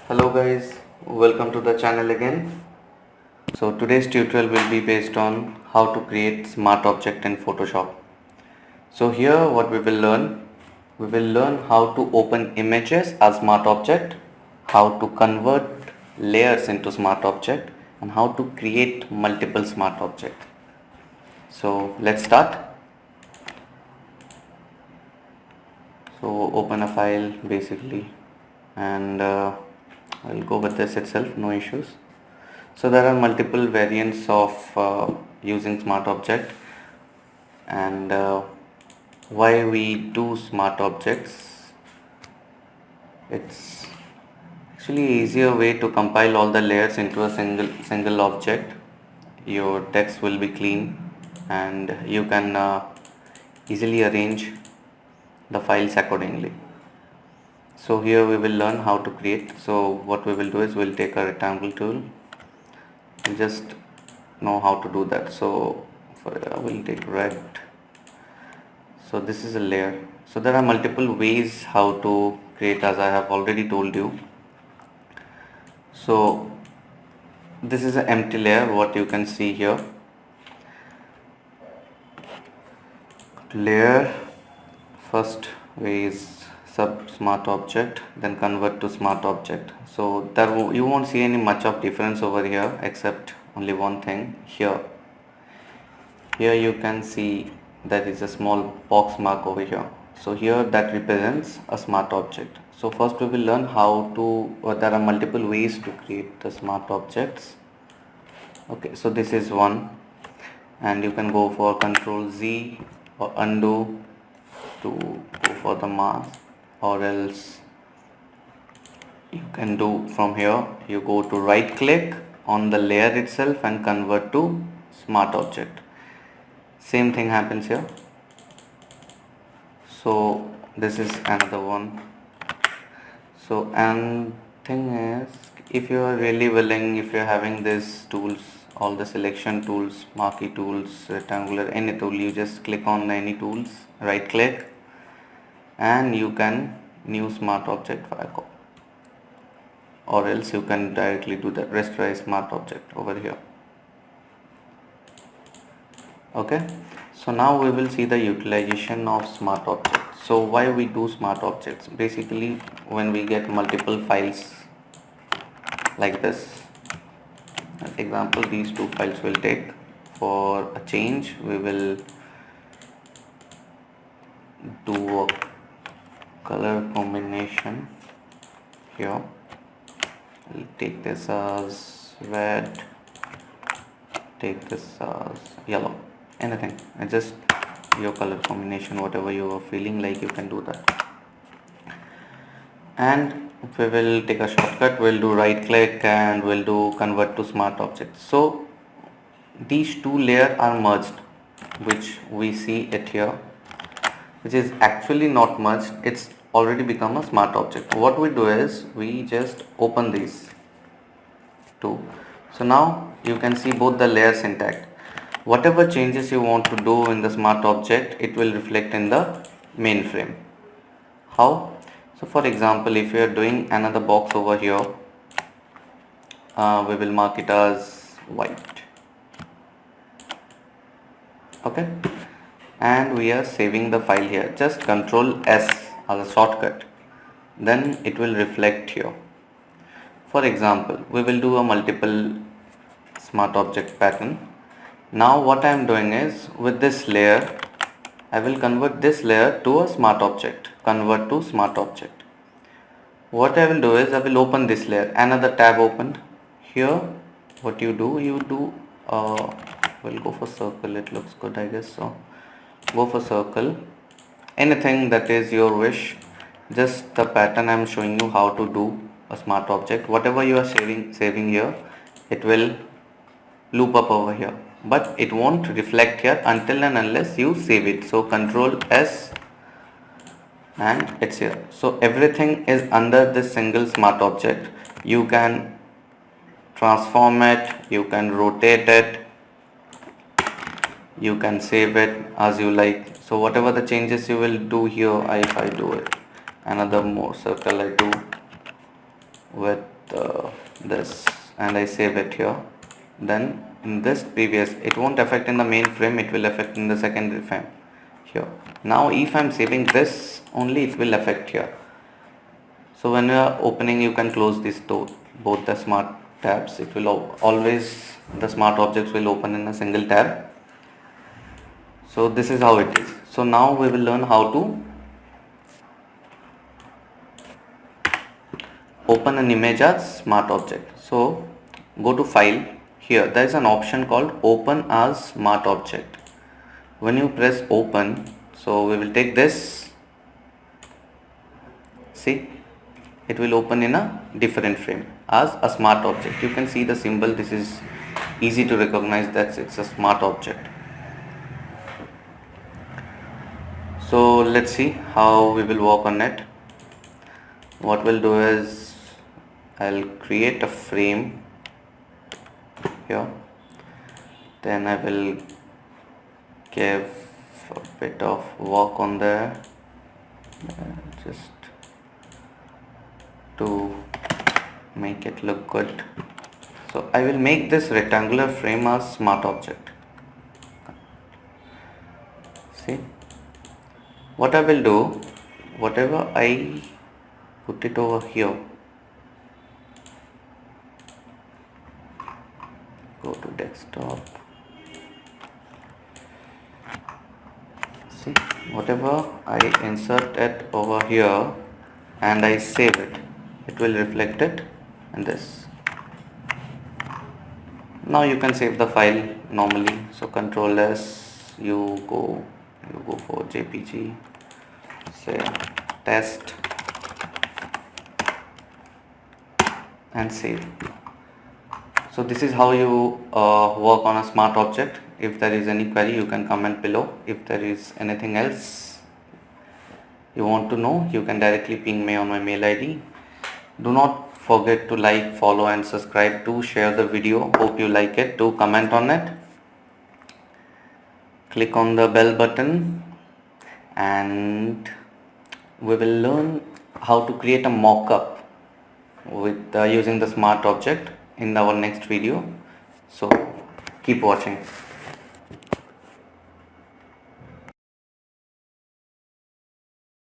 Hello guys, welcome to the channel again. So today's tutorial will be based on how to create smart object in Photoshop. So here what we will learn how to open images as smart object, how to convert layers into smart object, and how to create multiple smart objects. So let's start. So open a file basically, and I'll go with this itself, no issues. So there are multiple variants of using smart object, and why we do smart objects. It's actually easier way to compile all the layers into a single object. Your text will be clean, and you can easily arrange the files accordingly. So here we will learn how to create. So what we will do is we'll take a rectangle tool. You just know how to do that. So I will take red. So this is a layer. So there are multiple ways how to create, as I have already told you. So this is an empty layer, what you can see here. Layer, first way is sub smart object, then convert to smart object. So you won't see any much of difference over here, except only one thing here. Here you can see there is a small box mark over here. So here that represents a smart object. So first we will learn how to, there are multiple ways to create the smart objects. Okay, so this is one, and you can go for Control Z or undo to go for the mask, or else you can do from here, you go to right click on the layer itself and convert to smart object. Same thing happens here. So this is another one. So and thing is, if you are really willing, if you are having these tools, all the selection tools, marquee tools, rectangular, any tool, you just click on any tools, right click, and you can new smart object file, or else you can directly do the rasterize smart object over here. Okay, so now we will see the utilization of smart objects. So why we do smart objects? Basically, when we get multiple files like this, example, these two files will take. For a change, we will do a color combination here. We'll take this as red, take this as yellow, anything, and just your color combination, whatever you are feeling like, you can do that. And we will take a shortcut, we'll do right click and we'll do convert to smart object. So these two layers are merged, which we see it here, which is actually not merged, it's already become a smart object. What we do is we just open these two. So now you can see both the layers intact. Whatever changes you want to do in the smart object, it will reflect in the main frame. How? So for example, if you are doing another box over here, we will mark it as white. Okay, and we are saving the file here. Just Control S as a shortcut, then it will reflect here. For example, we will do a multiple smart object pattern. Now what I am doing is, with this layer, I will convert this layer to a smart object, convert to smart object. What I will do is, I will open this layer, another tab opened. Here what you do, we'll go for circle, it looks good, I guess. So go for circle, anything that is your wish, just the pattern I am showing you how to do a smart object. Whatever you are saving here, it will loop up over here, but it won't reflect here until and unless you save it. So Control S and it's here. So everything is under this single smart object. You can transform it, you can rotate it, you can save it as you like. So whatever the changes you will do here, if I do it another more circle, I do with this and I save it here, then in this previous, it won't affect in the main frame, it will affect in the secondary frame here. Now if I'm saving this only, it will affect here. So when you are opening, you can close this door, both the smart tabs. It will always, the smart objects will open in a single tab. So this is how it is. So now we will learn how to open an image as smart object. So go to file. Here there is an option called open as smart object. When you press open, so we will take this, see, it will open in a different frame as a smart object. You can see the symbol. This is easy to recognize that it's a smart object. So let's see how we will work on it. What we'll do is I'll create a frame here, then I will give a bit of work on there, just to make it look good. So I will make this rectangular frame as smart object. See, what I will do, whatever I put it over here, go to desktop, see, whatever I insert it over here and I save it, it will reflect it in this. Now you can save the file normally. So Control S, you go for JPG, say test, and save. So this is how you work on a smart object. If there is any query, you can comment below. If there is anything else you want to know, you can directly ping me on my mail ID. Do not forget to like, follow and subscribe. To share the video. Hope you like it. Do comment on it. Click on the bell button, and we will learn how to create a mock-up with using the smart object in our next video. So keep watching.